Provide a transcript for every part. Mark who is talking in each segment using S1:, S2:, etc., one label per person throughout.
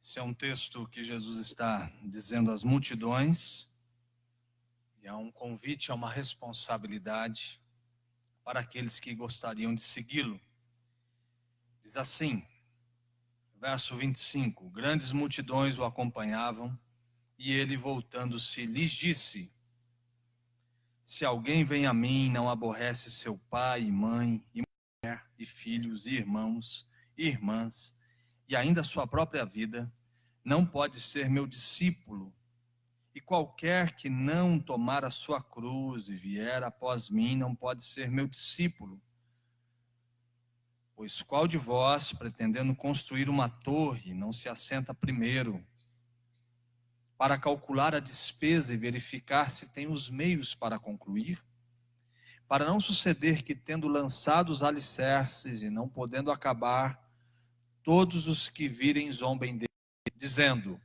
S1: Esse é um texto que Jesus está dizendo às multidões, e é um convite a uma responsabilidade para aqueles que gostariam de segui-lo. Diz assim, verso 25: grandes multidões o acompanhavam, e ele, voltando-se, lhes disse: se alguém vem a mim e não aborrece seu pai e mãe, e mulher, e filhos, e irmãos, e irmãs, e ainda sua própria vida, não pode ser meu discípulo. E qualquer que não tomar a sua cruz e vier após mim, não pode ser meu discípulo. Pois qual de vós, pretendendo construir uma torre, não se assenta primeiro para calcular a despesa e verificar se tem os meios para concluir? Para não suceder que, tendo lançado os alicerces e não podendo acabar, todos os que virem zombem dele, dizendo: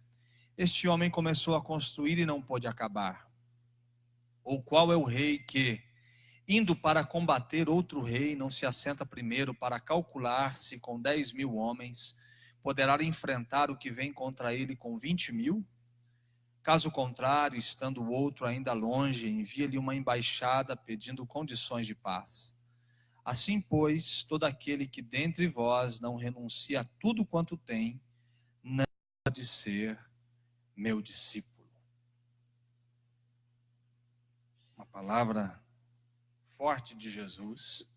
S1: este homem começou a construir e não pôde acabar. Ou qual é o rei que, indo para combater outro rei, não se assenta primeiro para calcular se com 10.000 homens poderá enfrentar o que vem contra ele com 20.000? Caso contrário, estando o outro ainda longe, envia-lhe uma embaixada pedindo condições de paz. Assim, pois, todo aquele que dentre vós não renuncia a tudo quanto tem, não pode ser meu discípulo. Uma palavra forte de Jesus.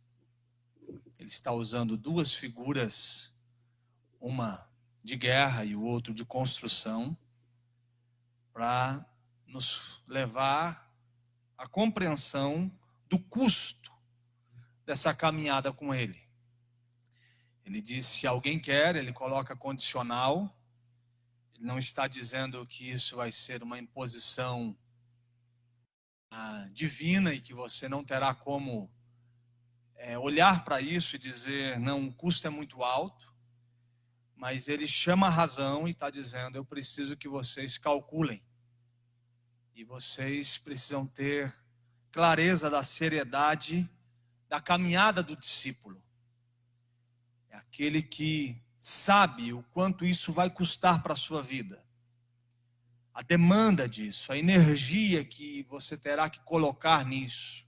S1: Ele está usando duas figuras, uma de guerra e o outro de construção, para nos levar à compreensão do custo dessa caminhada com ele. Ele diz: se alguém quer, ele coloca condicional. Ele não está dizendo que isso vai ser uma imposição divina e que você não terá como olhar para isso e dizer, não, o custo é muito alto. Mas ele chama a razão e está dizendo: eu preciso que vocês calculem. E vocês precisam ter clareza da seriedade da caminhada do discípulo. É aquele que sabe o quanto isso vai custar para a sua vida. A demanda disso, a energia que você terá que colocar nisso.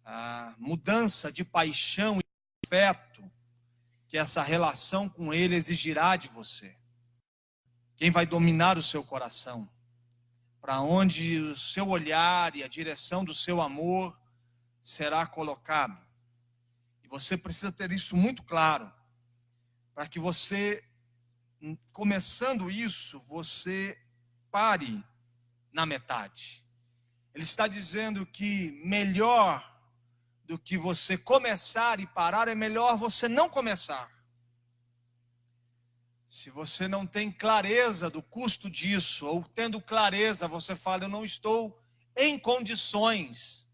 S1: A mudança de paixão e afeto que essa relação com ele exigirá de você. Quem vai dominar o seu coração? Para onde o seu olhar e a direção do seu amor será colocado? E você precisa ter isso muito claro, para que você, começando isso, você pare na metade. Ele está dizendo que melhor do que você começar e parar, é melhor você não começar. Se você não tem clareza do custo disso, ou tendo clareza, você fala: eu não estou em condições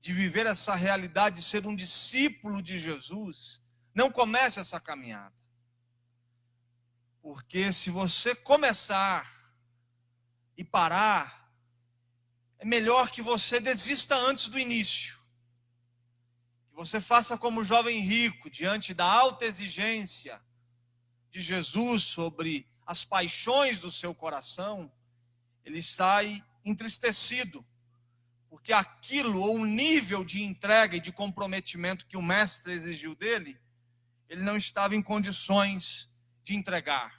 S1: de viver essa realidade, de ser um discípulo de Jesus, não comece essa caminhada. Porque se você começar e parar, é melhor que você desista antes do início. Que você faça como o jovem rico, diante da alta exigência de Jesus sobre as paixões do seu coração, ele sai entristecido, porque aquilo, ou o nível de entrega e de comprometimento que o mestre exigiu dele, ele não estava em condições de entregar.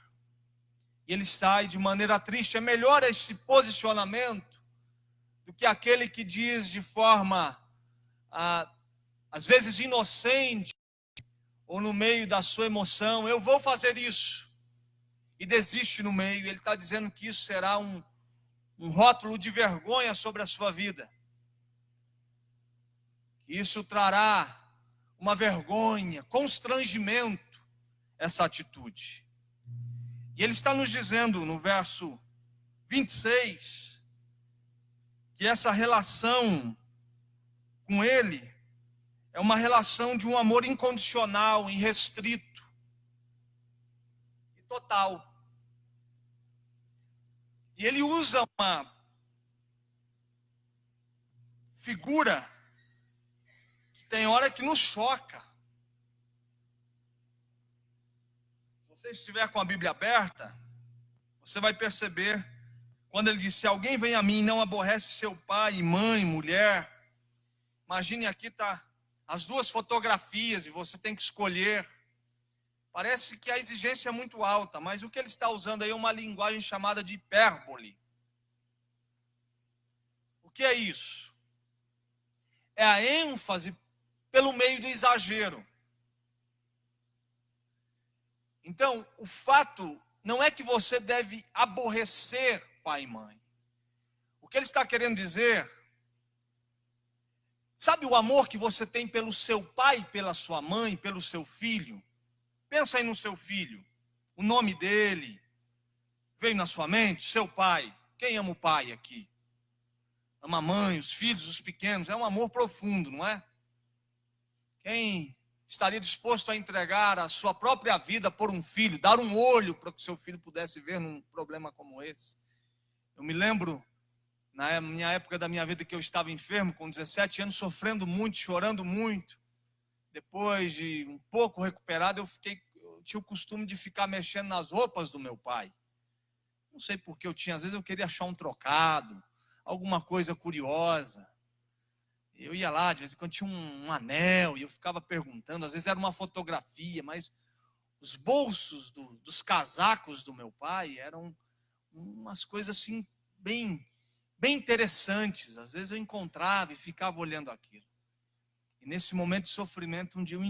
S1: E ele sai de maneira triste. É melhor esse posicionamento do que aquele que diz de forma, às vezes inocente, ou no meio da sua emoção: eu vou fazer isso, e desiste no meio. Ele está dizendo que isso será um rótulo de vergonha sobre a sua vida. Que isso trará uma vergonha, constrangimento, essa atitude. E ele está nos dizendo no verso 26, que essa relação com ele é uma relação de um amor incondicional, irrestrito e total. E ele usa uma figura que tem hora que nos choca. Se você estiver com a Bíblia aberta, você vai perceber, quando ele diz, se alguém vem a mim e não aborrece seu pai, mãe, mulher, imagine aqui tá as duas fotografias e você tem que escolher. Parece que a exigência é muito alta, mas o que ele está usando aí é uma linguagem chamada de hipérbole. O que é isso? É a ênfase pelo meio do exagero. Então, o fato não é que você deve aborrecer pai e mãe. O que ele está querendo dizer, sabe o amor que você tem pelo seu pai, pela sua mãe, pelo seu filho? Pensa aí no seu filho, o nome dele, veio na sua mente, seu pai. Quem ama o pai aqui? Ama a mãe, os filhos, os pequenos, é um amor profundo, não é? Quem estaria disposto a entregar a sua própria vida por um filho, dar um olho para que o seu filho pudesse ver num problema como esse? Eu me lembro, na minha época da minha vida, que eu estava enfermo, com 17 anos, sofrendo muito, chorando muito. Depois de um pouco recuperado, eu tinha o costume de ficar mexendo nas roupas do meu pai. Não sei por que às vezes eu queria achar um trocado, alguma coisa curiosa. Eu ia lá, de vez em quando tinha um anel, e eu ficava perguntando, às vezes era uma fotografia, mas os bolsos dos casacos do meu pai eram umas coisas assim, bem interessantes. Às vezes eu encontrava e ficava olhando aquilo. E nesse momento de sofrimento, um dia eu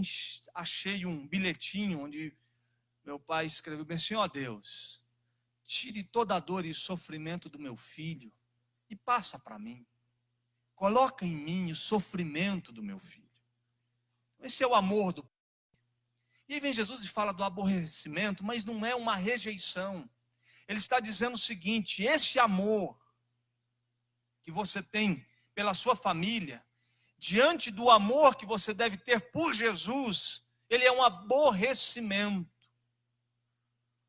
S1: achei um bilhetinho onde meu pai escreveu bem assim, ó Deus, tire toda a dor e sofrimento do meu filho e passa para mim. Coloca em mim o sofrimento do meu filho. Esse é o amor do Pai. E aí vem Jesus e fala do aborrecimento, mas não é uma rejeição. Ele está dizendo o seguinte, esse amor que você tem pela sua família, diante do amor que você deve ter por Jesus, ele é um aborrecimento.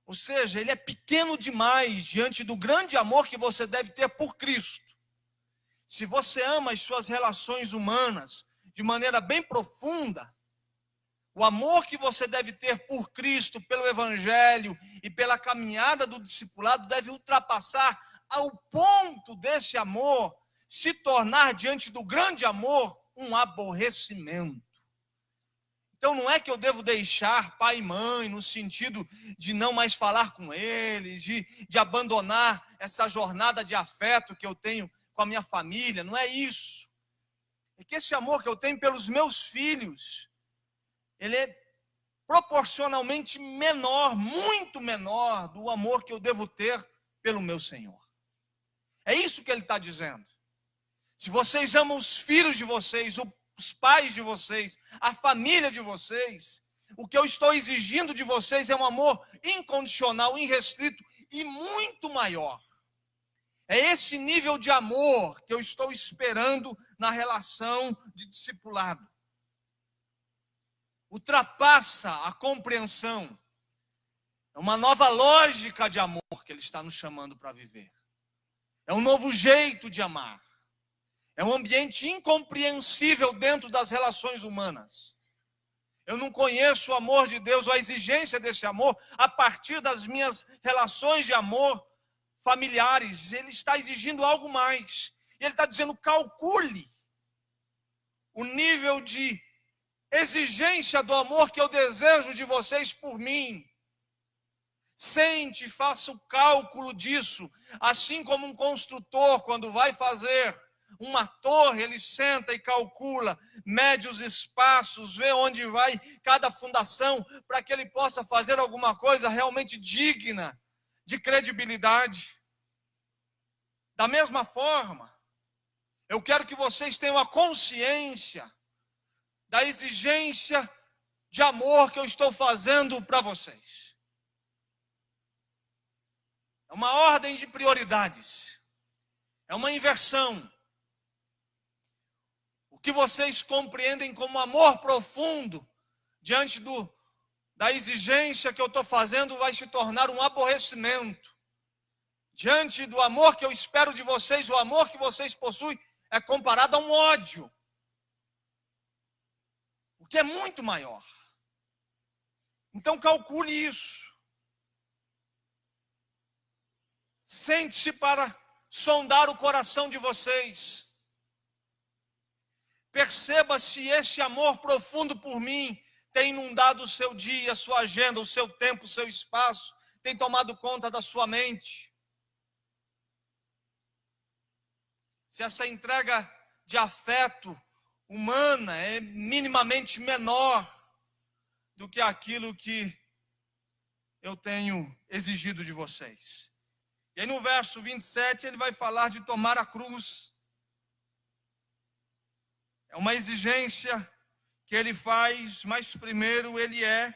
S1: Ou seja, ele é pequeno demais diante do grande amor que você deve ter por Cristo. Se você ama as suas relações humanas de maneira bem profunda, o amor que você deve ter por Cristo, pelo Evangelho e pela caminhada do discipulado deve ultrapassar ao ponto desse amor se tornar, diante do grande amor, um aborrecimento. Então não é que eu devo deixar pai e mãe no sentido de não mais falar com eles, de abandonar essa jornada de afeto que eu tenho com a minha família, não é isso. É que esse amor que eu tenho pelos meus filhos, ele é proporcionalmente menor, muito menor do amor que eu devo ter pelo meu Senhor. É isso que ele está dizendo. Se vocês amam os filhos de vocês, os pais de vocês, a família de vocês, o que eu estou exigindo de vocês é um amor incondicional, irrestrito e muito maior. É esse nível de amor que eu estou esperando na relação de discipulado. Ultrapassa a compreensão. É uma nova lógica de amor que ele está nos chamando para viver. É um novo jeito de amar. É um ambiente incompreensível dentro das relações humanas. Eu não conheço o amor de Deus, ou a exigência desse amor, a partir das minhas relações de amor familiares. Ele está exigindo algo mais. Ele está dizendo, calcule o nível de exigência do amor que eu desejo de vocês por mim. Sente, faça o cálculo disso, assim como um construtor, quando vai fazer uma torre, ele senta e calcula, mede os espaços, vê onde vai cada fundação, para que ele possa fazer alguma coisa realmente digna de credibilidade. Da mesma forma, eu quero que vocês tenham a consciência da exigência de amor que eu estou fazendo para vocês. É uma ordem de prioridades. É uma inversão. O que vocês compreendem como amor profundo, diante da exigência que eu estou fazendo, vai se tornar um aborrecimento. Diante do amor que eu espero de vocês, o amor que vocês possuem é comparado a um ódio. O que é muito maior. Então calcule isso. Sente-se para sondar o coração de vocês. Perceba se este amor profundo por mim tem inundado o seu dia, a sua agenda, o seu tempo, o seu espaço, tem tomado conta da sua mente. Se essa entrega de afeto humana é minimamente menor do que aquilo que eu tenho exigido de vocês. E aí no verso 27 ele vai falar de tomar a cruz. É uma exigência que ele faz, mas primeiro ele é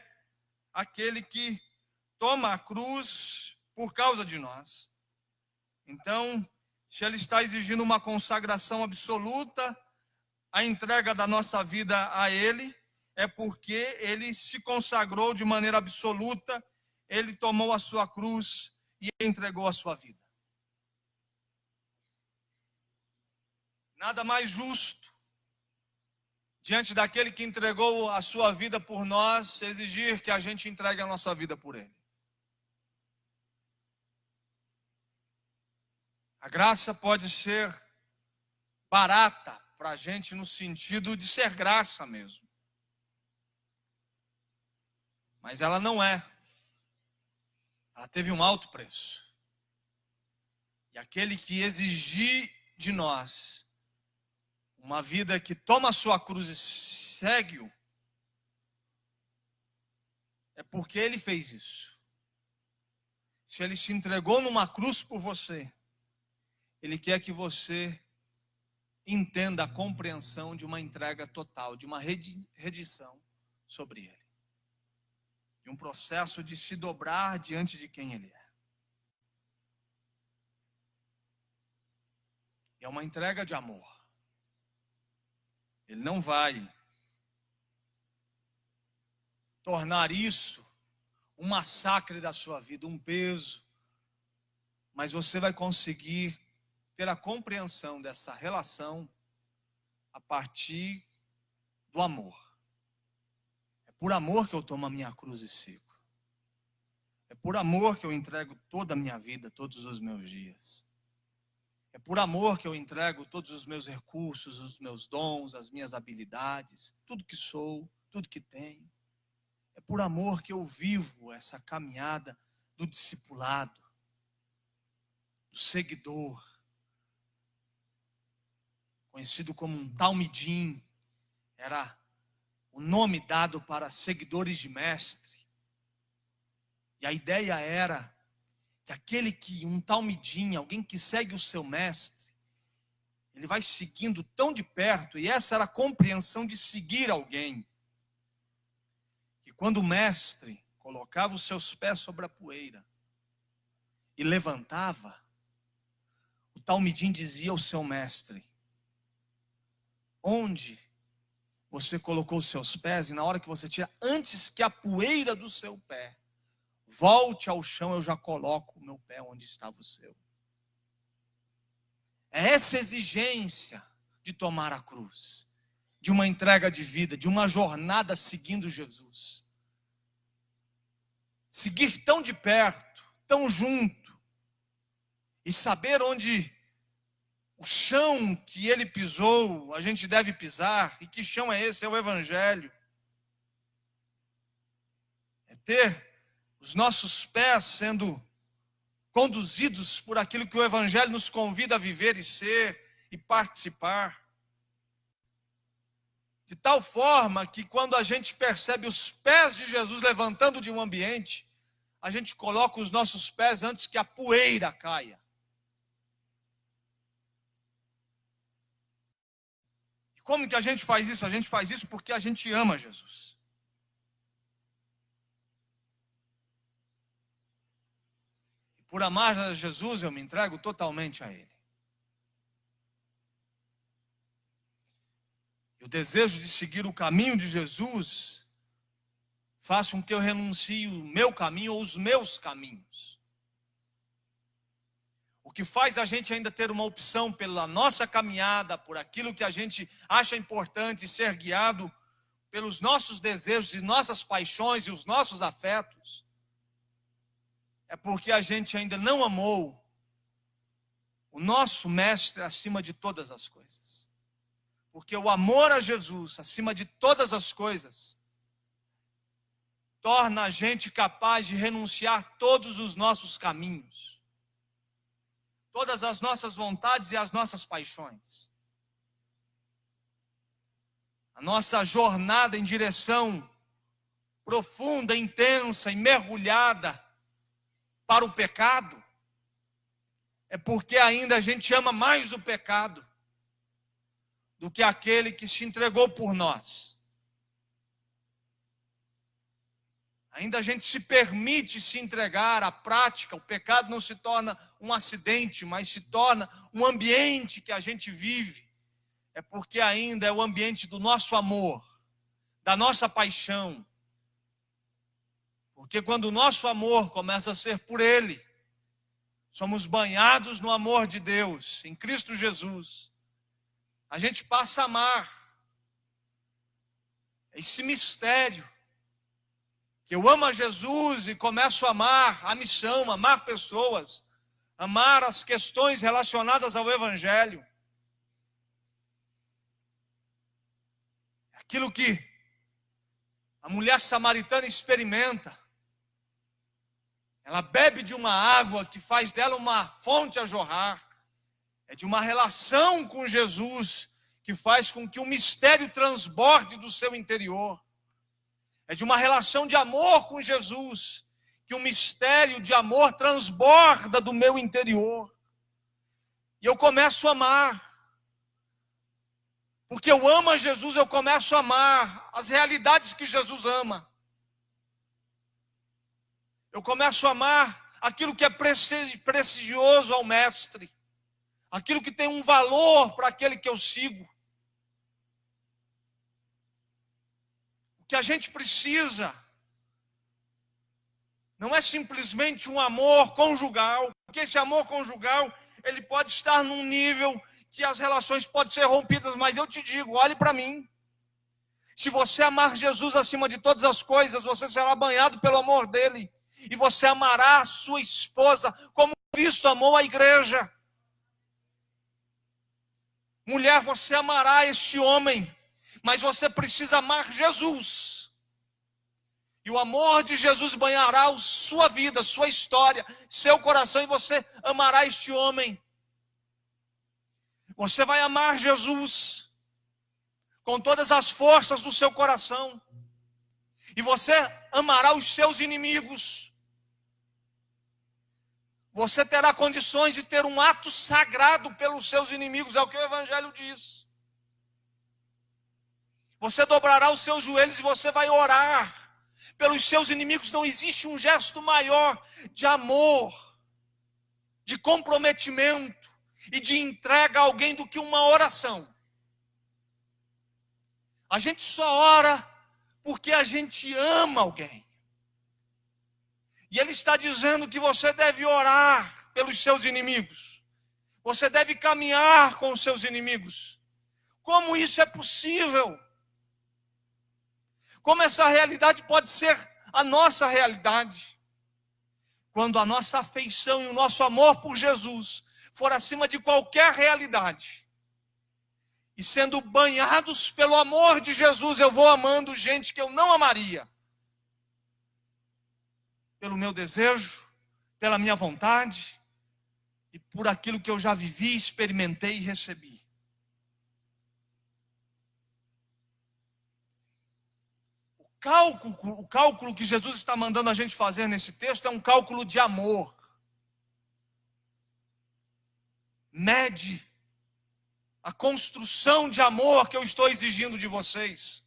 S1: aquele que toma a cruz por causa de nós. Então, se ele está exigindo uma consagração absoluta, a entrega da nossa vida a ele, é porque ele se consagrou de maneira absoluta, ele tomou a sua cruz e entregou a sua vida. Nada mais justo, diante daquele que entregou a sua vida por nós, exigir que a gente entregue a nossa vida por ele. A graça pode ser barata para a gente no sentido de ser graça mesmo. Mas ela não é. Ela teve um alto preço. E aquele que exigir de nós uma vida que toma a sua cruz e segue-o, é porque ele fez isso. Se ele se entregou numa cruz por você, ele quer que você entenda a compreensão de uma entrega total, de uma redição sobre ele. De um processo de se dobrar diante de quem ele é. É uma entrega de amor. Ele não vai tornar isso um massacre da sua vida, um peso, mas você vai conseguir ter a compreensão dessa relação a partir do amor. É por amor que eu tomo a minha cruz e sigo. É por amor que eu entrego toda a minha vida, todos os meus dias. É por amor que eu entrego todos os meus recursos, os meus dons, as minhas habilidades, tudo que sou, tudo que tenho. É por amor que eu vivo essa caminhada do discipulado, do seguidor, conhecido como um talmidim, era o nome dado para seguidores de mestre. E a ideia era que um talmidim, alguém que segue o seu mestre, ele vai seguindo tão de perto, e essa era a compreensão de seguir alguém, que quando o mestre colocava os seus pés sobre a poeira e levantava, o talmidim dizia ao seu mestre: onde você colocou os seus pés, e na hora que você tira, antes que a poeira do seu pé volte ao chão, eu já coloco o meu pé onde estava o seu. É essa exigência de tomar a cruz, de uma entrega de vida, de uma jornada seguindo Jesus. Seguir tão de perto, tão junto, e saber onde o chão que ele pisou, a gente deve pisar. E que chão é esse? É o Evangelho. É ter os nossos pés sendo conduzidos por aquilo que o Evangelho nos convida a viver e ser e participar. De tal forma que quando a gente percebe os pés de Jesus levantando de um ambiente, a gente coloca os nossos pés antes que a poeira caia. E como que a gente faz isso? A gente faz isso porque a gente ama Jesus. Por amar a Jesus, eu me entrego totalmente a Ele. O desejo de seguir o caminho de Jesus faz com que eu renuncie o meu caminho ou os meus caminhos. O que faz a gente ainda ter uma opção pela nossa caminhada, por aquilo que a gente acha importante, ser guiado pelos nossos desejos e nossas paixões e os nossos afetos, é porque a gente ainda não amou o nosso mestre acima de todas as coisas. Porque o amor a Jesus, acima de todas as coisas, torna a gente capaz de renunciar todos os nossos caminhos, todas as nossas vontades e as nossas paixões. A nossa jornada em direção profunda, intensa e mergulhada para o pecado, é porque ainda a gente ama mais o pecado do que aquele que se entregou por nós. Ainda a gente se permite se entregar à prática, o pecado não se torna um acidente, mas se torna um ambiente que a gente vive. É porque ainda é o ambiente do nosso amor, da nossa paixão. Porque quando o nosso amor começa a ser por Ele, somos banhados no amor de Deus, em Cristo Jesus, a gente passa a amar. Esse mistério, que eu amo a Jesus e começo a amar a missão, amar pessoas, amar as questões relacionadas ao Evangelho. Aquilo que a mulher samaritana experimenta. Ela bebe de uma água que faz dela uma fonte a jorrar. É de uma relação com Jesus que faz com que o mistério transborde do seu interior. É de uma relação de amor com Jesus que o mistério de amor transborda do meu interior. E eu começo a amar. Porque eu amo a Jesus, eu começo a amar as realidades que Jesus ama. Eu começo a amar aquilo que é precioso ao Mestre. Aquilo que tem um valor para aquele que eu sigo. O que a gente precisa não é simplesmente um amor conjugal, porque esse amor conjugal, ele pode estar num nível que as relações podem ser rompidas, mas eu te digo, olhe para mim. Se você amar Jesus acima de todas as coisas, você será banhado pelo amor dele, e você amará a sua esposa como Cristo amou a igreja. Mulher, você amará este homem, mas você precisa amar Jesus. E o amor de Jesus banhará a sua vida, sua história, seu coração, e você amará este homem. Você vai amar Jesus com todas as forças do seu coração. E você amará os seus inimigos. Você terá condições de ter um ato sagrado pelos seus inimigos, é o que o Evangelho diz. Você dobrará os seus joelhos e você vai orar pelos seus inimigos. Não existe um gesto maior de amor, de comprometimento e de entrega a alguém do que uma oração. A gente só ora porque a gente ama alguém. E ele está dizendo que você deve orar pelos seus inimigos. Você deve caminhar com os seus inimigos. Como isso é possível? Como essa realidade pode ser a nossa realidade? Quando a nossa afeição e o nosso amor por Jesus for acima de qualquer realidade. E sendo banhados pelo amor de Jesus, eu vou amando gente que eu não amaria. Pelo meu desejo, pela minha vontade e por aquilo que eu já vivi, experimentei e recebi. O cálculo que Jesus está mandando a gente fazer nesse texto é um cálculo de amor. Mede a construção de amor que eu estou exigindo de vocês.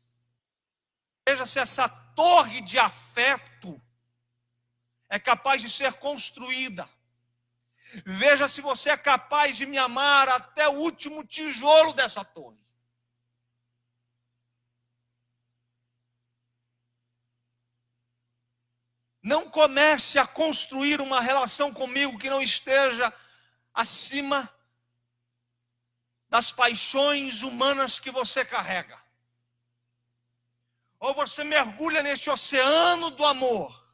S1: Veja se essa torre de afeto é capaz de ser construída. Veja se você é capaz de me amar até o último tijolo dessa torre. Não comece a construir uma relação comigo que não esteja acima das paixões humanas que você carrega. Ou você mergulha nesse oceano do amor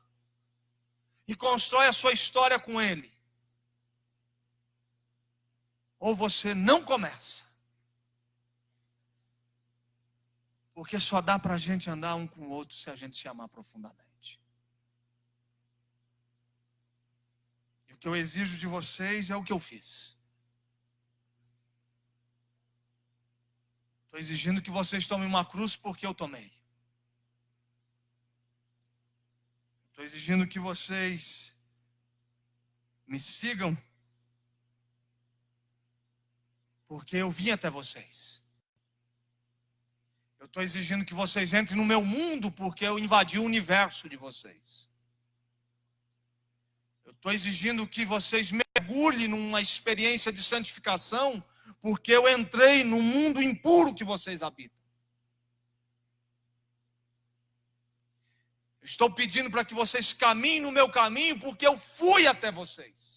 S1: e constrói a sua história com ele. ou você não começa. Porque só dá para a gente andar um com o outro se a gente se amar profundamente. E o que eu exijo de vocês é o que eu fiz. Estou exigindo que vocês tomem uma cruz porque eu tomei. Estou exigindo que vocês me sigam porque eu vim até vocês. Eu estou exigindo que vocês entrem no meu mundo porque eu invadi o universo de vocês. Eu estou exigindo que vocês mergulhem numa experiência de santificação porque eu entrei no mundo impuro que vocês habitam. Eu estou pedindo para que vocês caminhem no meu caminho porque eu fui até vocês.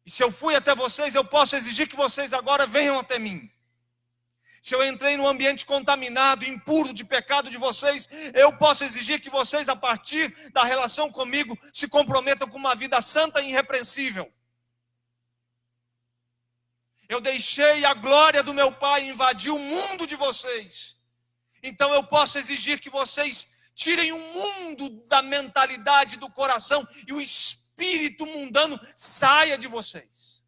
S1: E se eu fui até vocês, eu posso exigir que vocês agora venham até mim. Se eu entrei num ambiente contaminado, impuro de pecado de vocês, eu posso exigir que vocês, a partir da relação comigo, se comprometam com uma vida santa e irrepreensível. Eu deixei a glória do meu Pai invadir o mundo de vocês. Então eu posso exigir que vocês tirem o mundo da mentalidade, do coração, e o espírito mundano saia de vocês.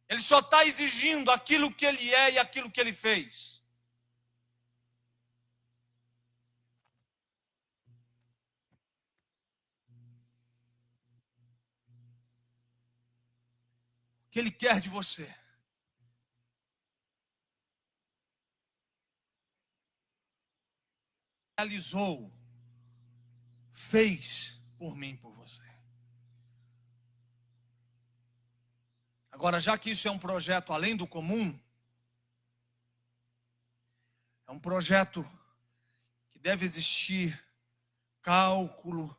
S1: Ele só está exigindo aquilo que ele é e aquilo que ele fez. O que ele quer de você? Realizou, fez por mim, por você. Agora, já que isso é um projeto além do comum, é um projeto que deve existir cálculo,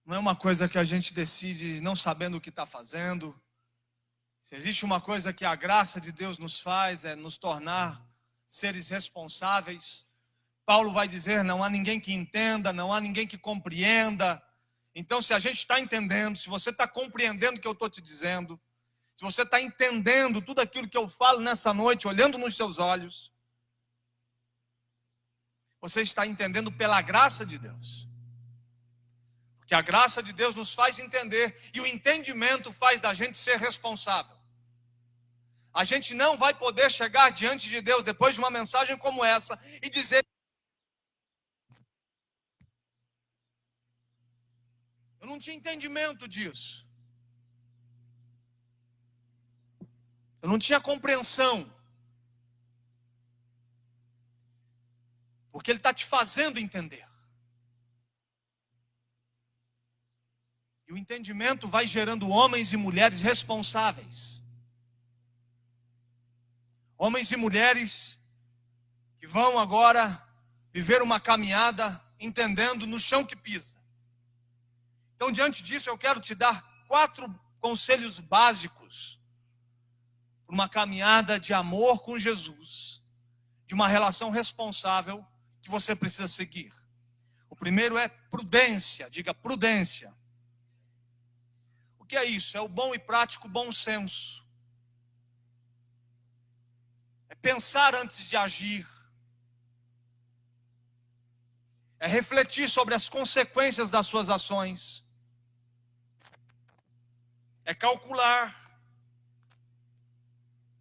S1: não é uma coisa que a gente decide não sabendo o que está fazendo. Se existe uma coisa que a graça de Deus nos faz, é nos tornar seres responsáveis. Paulo vai dizer, não há ninguém que entenda, não há ninguém que compreenda. Então, se a gente está entendendo, se você está compreendendo o que eu estou te dizendo, se você está entendendo tudo aquilo que eu falo nessa noite, olhando nos seus olhos, você está entendendo pela graça de Deus. Porque a graça de Deus nos faz entender, e o entendimento faz da gente ser responsável. A gente não vai poder chegar diante de Deus depois de uma mensagem como essa e dizer: eu não tinha entendimento disso. Eu não tinha compreensão. Porque Ele está te fazendo entender. E o entendimento vai gerando homens e mulheres responsáveis. Homens e mulheres que vão agora viver uma caminhada entendendo no chão que pisa. Então, diante disso, eu quero te dar 4 conselhos básicos para uma caminhada de amor com Jesus, de uma relação responsável que você precisa seguir. O primeiro é prudência, diga prudência. O que é isso? É o bom e prático bom senso. É pensar antes de agir. É refletir sobre as consequências das suas ações. É calcular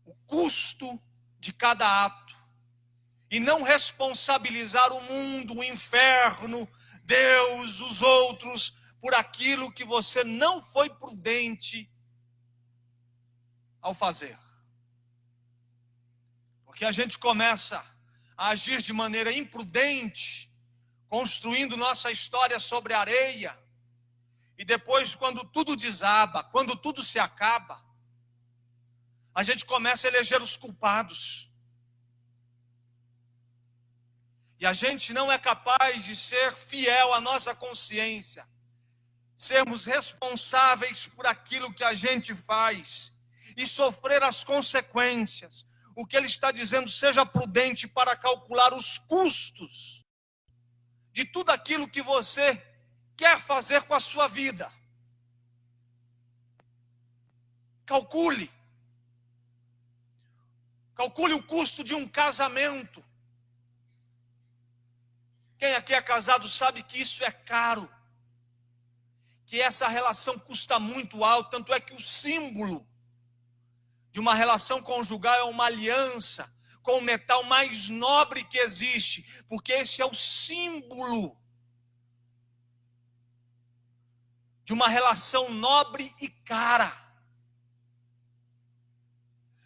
S1: o custo de cada ato. E não responsabilizar o mundo, o inferno, Deus, os outros, por aquilo que você não foi prudente ao fazer. Porque a gente começa a agir de maneira imprudente, construindo nossa história sobre areia, e depois, quando tudo desaba, quando tudo se acaba, a gente começa a eleger os culpados. E a gente não é capaz de ser fiel à nossa consciência, sermos responsáveis por aquilo que a gente faz e sofrer as consequências. O que ele está dizendo, seja prudente para calcular os custos de tudo aquilo que você quer fazer com a sua vida. Calcule. Calcule o custo de um casamento. Quem aqui é casado sabe que isso é caro. Que essa relação custa muito alto. Tanto é que o símbolo de uma relação conjugal é uma aliança com o metal mais nobre que existe. Porque esse é o símbolo de uma relação nobre e cara.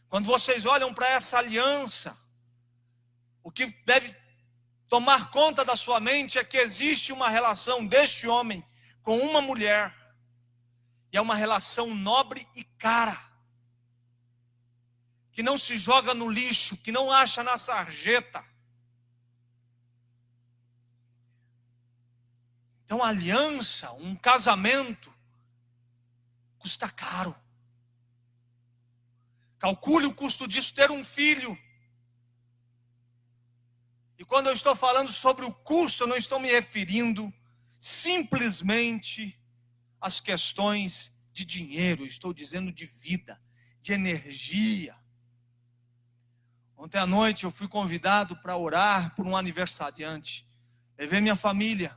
S1: Quando vocês olham para essa aliança, o que deve tomar conta da sua mente é que existe uma relação deste homem com uma mulher, e é uma relação nobre e cara, que não se joga no lixo, que não acha na sarjeta. Então a aliança, um casamento, custa caro. Calcule o custo disso, ter um filho. E quando eu estou falando sobre o custo, eu não estou me referindo simplesmente às questões de dinheiro. Eu estou dizendo de vida, de energia. Ontem à noite eu fui convidado para orar por um aniversariante. Levei minha família.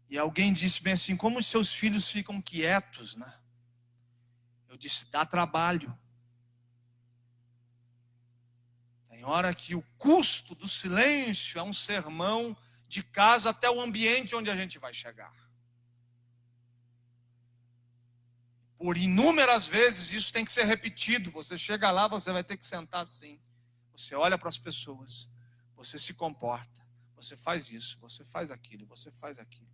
S1: E alguém disse bem assim: como os seus filhos ficam quietos, né? Eu disse: dá trabalho. Tem hora que o custo do silêncio é um sermão de casa até o ambiente onde a gente vai chegar. Por inúmeras vezes isso tem que ser repetido. Você chega lá, você vai ter que sentar assim. Você olha para as pessoas, você se comporta, você faz isso, você faz aquilo, você faz aquilo.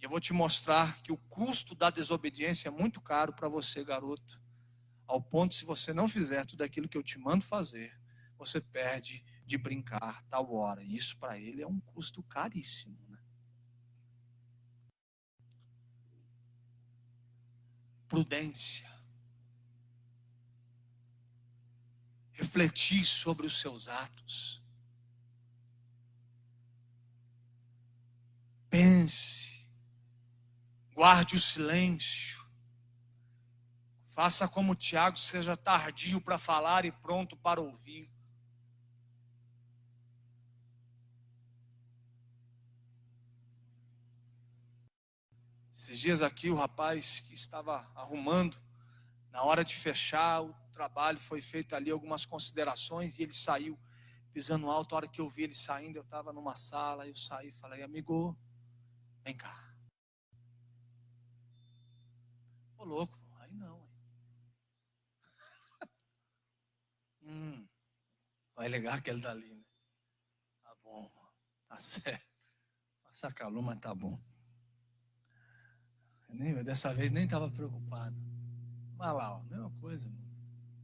S1: E eu vou te mostrar que o custo da desobediência é muito caro para você, garoto. Ao ponto, se você não fizer tudo aquilo que eu te mando fazer, você perde de brincar tal hora. E isso para ele é um custo caríssimo, né? Prudência. Refletir sobre os seus atos. Pense. Guarde o silêncio. Faça como Tiago, seja tardio para falar e pronto para ouvir. Esses dias aqui o rapaz que estava arrumando, na hora de fechar o trabalho, foi feito ali algumas considerações e ele saiu pisando alto. A hora que eu vi ele saindo, eu estava numa sala, eu saí e falei: amigo, vem cá. Ô louco, aí não. Vai legal aquele dali, né? Tá bom, tá certo. Passa calor, mas tá bom. Dessa vez nem estava preocupado. Mas lá, ó, mesma coisa.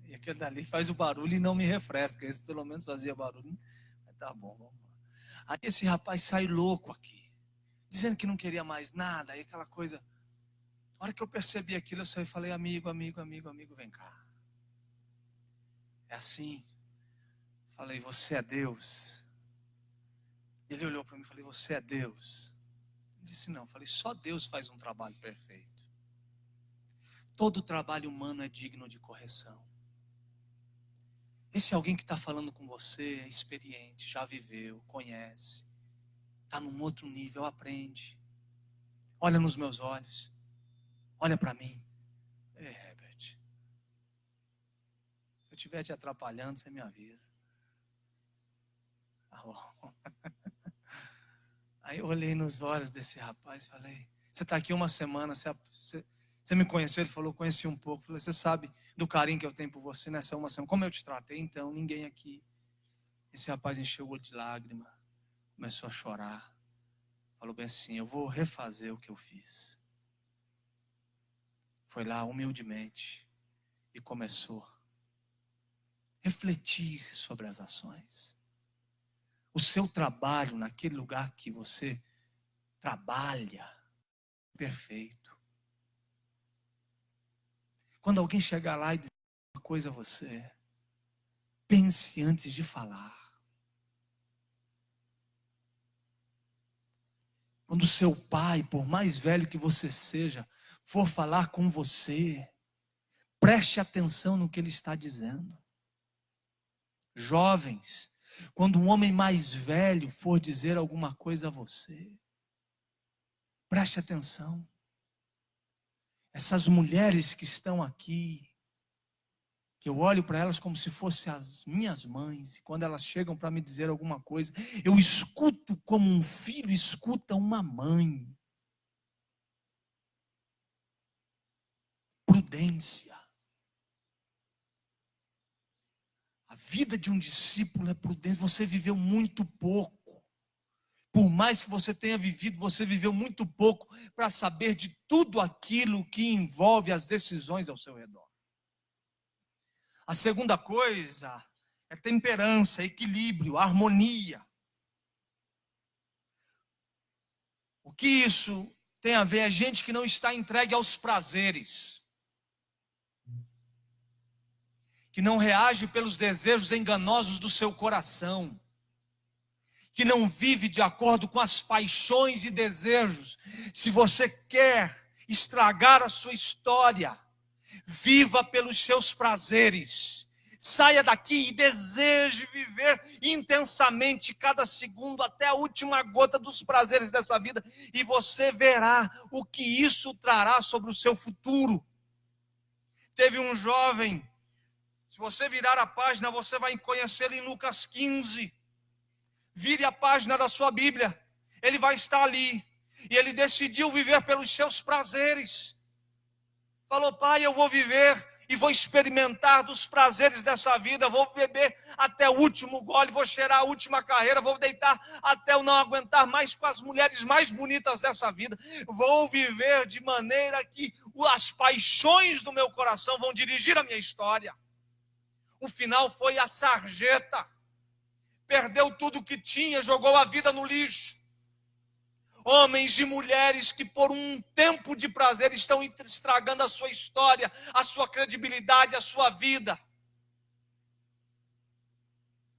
S1: E aquele dali faz o barulho e não me refresca. Esse pelo menos fazia barulho. Mas tá bom, vamos lá. Aí esse rapaz sai louco aqui, dizendo que não queria mais nada. Aí aquela coisa. A hora que eu percebi aquilo, eu saí e falei: amigo, vem cá. É assim. Falei: você é Deus. Ele olhou para mim e falei: você é Deus. Ele disse: não. Falei: só Deus faz um trabalho perfeito. Todo trabalho humano é digno de correção. Esse alguém que está falando com você é experiente, já viveu, conhece, está num outro nível, aprende. Olha nos meus olhos, olha para mim. Herbert, se eu estiver te atrapalhando, você me avisa. Tá bom. Aí eu olhei nos olhos desse rapaz e falei: você está aqui uma semana, você me conheceu? Ele falou: conheci um pouco. Falei: você sabe do carinho que eu tenho por você nessa uma semana? Como eu te tratei? Então, ninguém aqui. Esse rapaz encheu o olho de lágrima, começou a chorar. Falou bem assim: eu vou refazer o que eu fiz. Foi lá humildemente e começou a refletir sobre as ações. O seu trabalho naquele lugar que você trabalha, perfeito. Quando alguém chegar lá e dizer uma coisa a você, pense antes de falar. Quando seu pai, por mais velho que você seja, for falar com você, preste atenção no que ele está dizendo. Jovens, quando um homem mais velho for dizer alguma coisa a você, preste atenção. Essas mulheres que estão aqui, que eu olho para elas como se fossem as minhas mães, e quando elas chegam para me dizer alguma coisa, eu escuto como um filho escuta uma mãe. Prudência. A vida de um discípulo é prudência. Você viveu muito pouco. Por mais que você tenha vivido, você viveu muito pouco para saber de tudo aquilo que envolve as decisões ao seu redor. A segunda coisa é temperança, equilíbrio, harmonia. O que isso tem a ver? É gente que não está entregue aos prazeres, que não reage pelos desejos enganosos do seu coração, que não vive de acordo com as paixões e desejos. Se você quer estragar a sua história, viva pelos seus prazeres. Saia daqui e deseje viver intensamente cada segundo, até a última gota dos prazeres dessa vida, e você verá o que isso trará sobre o seu futuro. Teve um jovem, se você virar a página, você vai conhecê-lo em Lucas 15. Vire a página da sua Bíblia, ele vai estar ali. E ele decidiu viver pelos seus prazeres. Falou: pai, eu vou viver e vou experimentar dos prazeres dessa vida. Vou beber até o último gole, vou cheirar a última carreira, vou deitar até eu não aguentar mais com as mulheres mais bonitas dessa vida. Vou viver de maneira que as paixões do meu coração vão dirigir a minha história. O final foi a sarjeta. Perdeu tudo o que tinha, jogou a vida no lixo. Homens e mulheres que por um tempo de prazer estão estragando a sua história, a sua credibilidade, a sua vida.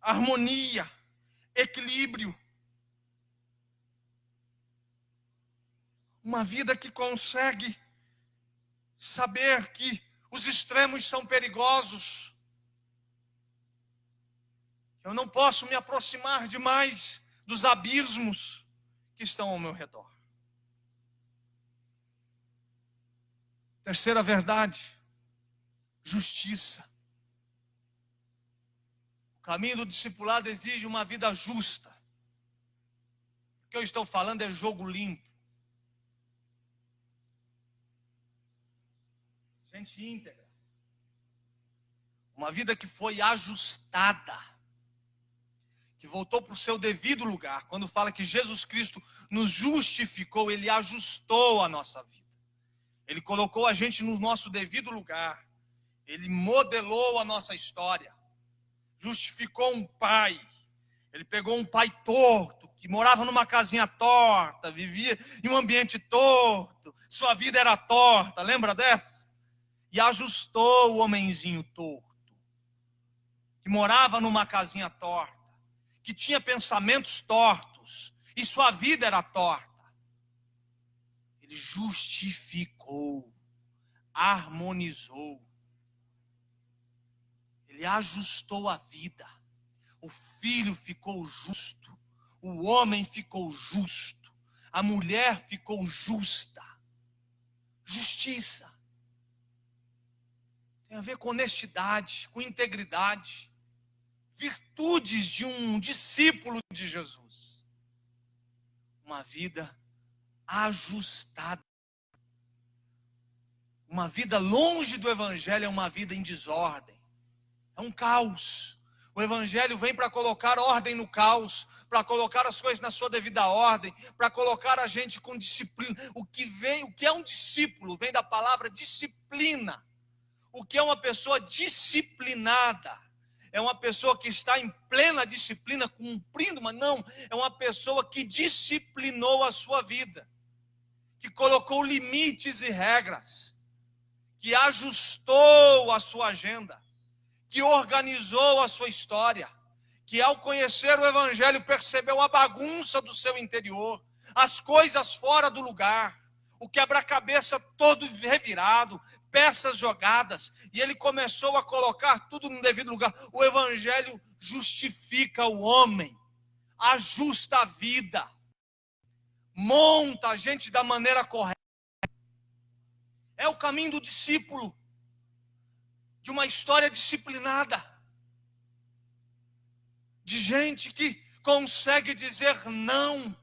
S1: Harmonia, equilíbrio. Uma vida que consegue saber que os extremos são perigosos. Eu não posso me aproximar demais dos abismos que estão ao meu redor. Terceira verdade, justiça. O caminho do discipulado exige uma vida justa. O que eu estou falando é jogo limpo. Gente íntegra. Uma vida que foi ajustada, que voltou para o seu devido lugar. Quando fala que Jesus Cristo nos justificou, Ele ajustou a nossa vida. Ele colocou a gente no nosso devido lugar. Ele modelou a nossa história. Justificou um pai. Ele pegou um pai torto, que morava numa casinha torta, vivia em um ambiente torto, sua vida era torta, lembra dessa? E ajustou o homenzinho torto, que morava numa casinha torta, que tinha pensamentos tortos, e sua vida era torta. Ele justificou, harmonizou, ele ajustou a vida. O filho ficou justo, o homem ficou justo, a mulher ficou justa. Justiça tem a ver com honestidade, com integridade, virtudes de um discípulo de Jesus. Uma vida ajustada. Uma vida longe do evangelho é uma vida em desordem. É um caos. O evangelho vem para colocar ordem no caos, para colocar as coisas na sua devida ordem, para colocar a gente com disciplina. O que é um discípulo? Vem da palavra disciplina. O que é uma pessoa disciplinada? É uma pessoa que está em plena disciplina, cumprindo, mas não, é uma pessoa que disciplinou a sua vida, que colocou limites e regras, que ajustou a sua agenda, que organizou a sua história, que ao conhecer o evangelho percebeu a bagunça do seu interior, as coisas fora do lugar, o quebra-cabeça todo revirado, peças jogadas, e ele começou a colocar tudo no devido lugar. O evangelho justifica o homem, ajusta a vida, monta a gente da maneira correta. É o caminho do discípulo, de uma história disciplinada, de gente que consegue dizer não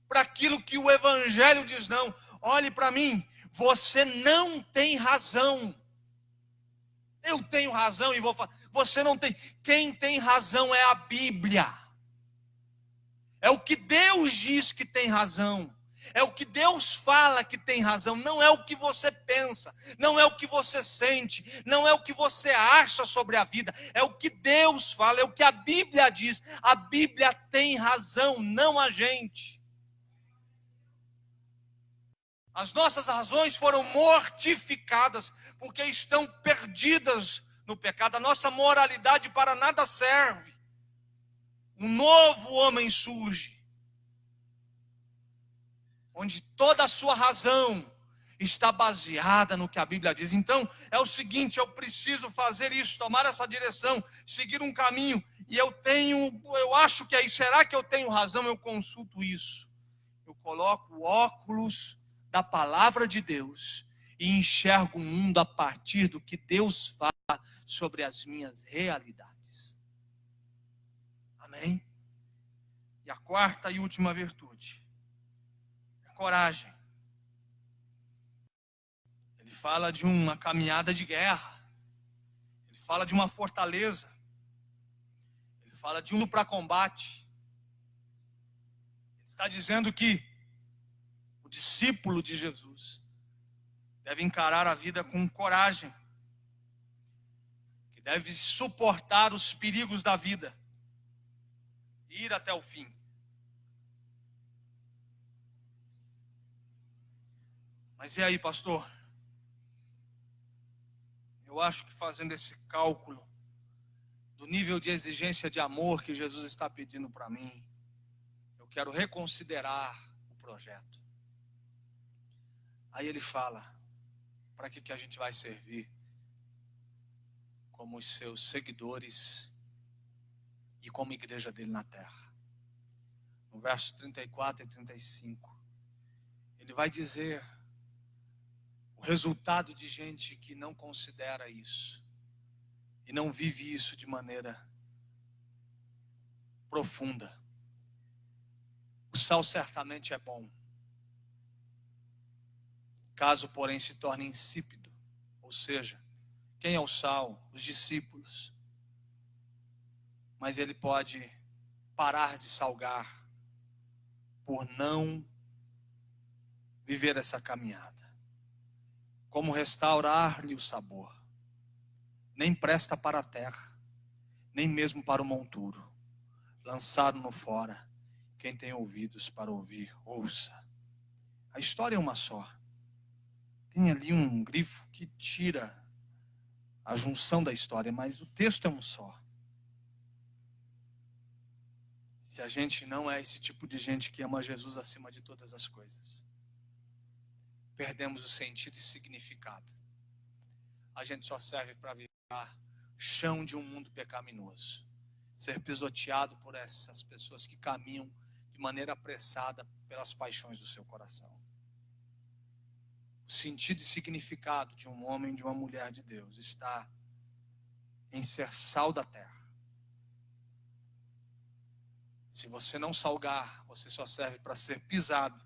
S1: para aquilo que o evangelho diz não. Olhe para mim, você não tem razão. Eu tenho razão e vou falar. Você não tem. Quem tem razão é a Bíblia. É o que Deus diz que tem razão. É o que Deus fala que tem razão. Não é o que você pensa. Não é o que você sente. Não é o que você acha sobre a vida. É o que Deus fala. É o que a Bíblia diz. A Bíblia tem razão, não a gente. As nossas razões foram mortificadas, porque estão perdidas no pecado. A nossa moralidade para nada serve. Um novo homem surge, onde toda a sua razão está baseada no que a Bíblia diz. Então, é o seguinte, eu preciso fazer isso, tomar essa direção, seguir um caminho, e eu acho que aí, será que eu tenho razão? Eu consulto isso. Eu coloco o óculos da palavra de Deus e enxergo o mundo a partir do que Deus fala sobre as minhas realidades. Amém? E a quarta e última virtude é coragem. Ele fala de uma caminhada de guerra. Ele fala de uma fortaleza. Ele fala de um para combate. Ele está dizendo que o discípulo de Jesus deve encarar a vida com coragem, que deve suportar os perigos da vida e ir até o fim. Mas e aí, pastor? Eu acho que fazendo esse cálculo do nível de exigência de amor que Jesus está pedindo para mim, eu quero reconsiderar o projeto. Aí ele fala, para que a gente vai servir como os seus seguidores e como igreja dele na terra. No verso 34 e 35, ele vai dizer o resultado de gente que não considera isso e não vive isso de maneira profunda. O sal certamente é bom, caso porém se torne insípido, ou seja, quem é o sal? Os discípulos. Mas ele pode parar de salgar por não viver essa caminhada. Como restaurar-lhe o sabor? Nem presta para a terra, nem mesmo para o monturo. Lançado-no fora. Quem tem ouvidos para ouvir, ouça. A história é uma só. Tem ali um grifo que tira a junção da história, mas o texto é um só. Se a gente não é esse tipo de gente que ama Jesus acima de todas as coisas, perdemos o sentido e significado. A gente só serve para virar chão de um mundo pecaminoso, ser pisoteado por essas pessoas que caminham de maneira apressada pelas paixões do seu coração. O sentido e significado de um homem e de uma mulher de Deus está em ser sal da terra. Se você não salgar, você só serve para ser pisado,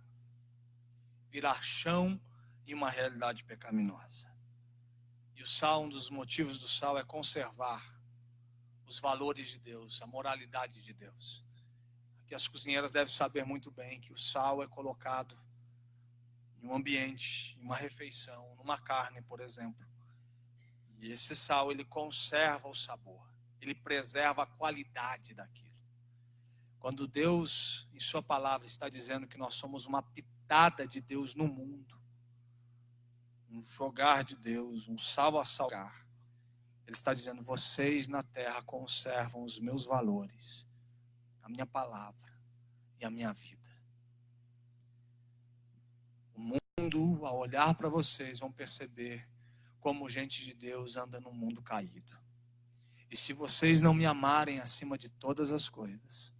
S1: virar chão em uma realidade pecaminosa. E o sal, um dos motivos do sal é conservar os valores de Deus, a moralidade de Deus. Aqui as cozinheiras devem saber muito bem que o sal é colocado em um ambiente, em uma refeição, numa carne, por exemplo. E esse sal, ele conserva o sabor, ele preserva a qualidade daquilo. Quando Deus, em sua palavra, está dizendo que nós somos uma pitada de Deus no mundo, um jogar de Deus, um sal a salgar, Ele está dizendo, vocês na terra conservam os meus valores, a minha palavra e a minha vida. mundo, ao olhar para vocês, vão perceber como gente de Deus anda num mundo caído. E se vocês não me amarem acima de todas as coisas,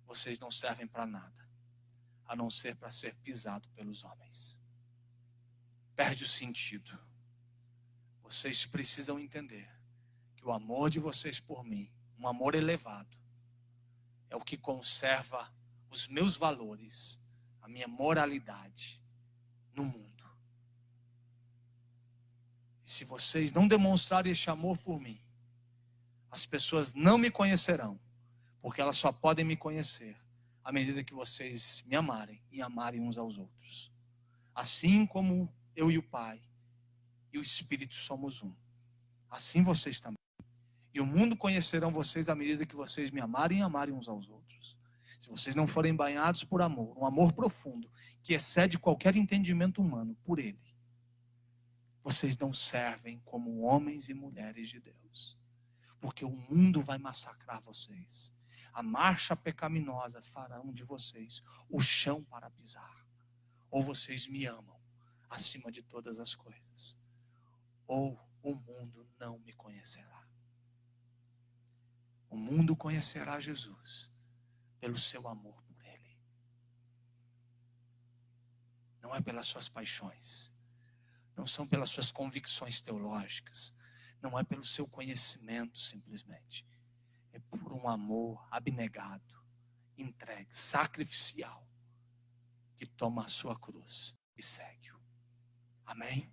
S1: vocês não servem para nada, a não ser para ser pisado pelos homens. Perde o sentido. Vocês precisam entender que o amor de vocês por mim, um amor elevado, é o que conserva os meus valores, a minha moralidade no mundo. E se vocês não demonstrarem esse amor por mim, as pessoas não me conhecerão, porque elas só podem me conhecer à medida que vocês me amarem e amarem uns aos outros. Assim como eu e o Pai e o Espírito somos um, assim vocês também. E o mundo conhecerão vocês à medida que vocês me amarem e amarem uns aos outros. Se vocês não forem banhados por amor, um amor profundo, que excede qualquer entendimento humano por Ele, vocês não servem como homens e mulheres de Deus. Porque o mundo vai massacrar vocês. A marcha pecaminosa farão de vocês o chão para pisar. Ou vocês me amam acima de todas as coisas, ou o mundo não me conhecerá. O mundo conhecerá Jesus pelo seu amor por Ele. Não é pelas suas paixões, não são pelas suas convicções teológicas, não é pelo seu conhecimento simplesmente. É por um amor abnegado, entregue, sacrificial, que toma a sua cruz e segue-o. Amém?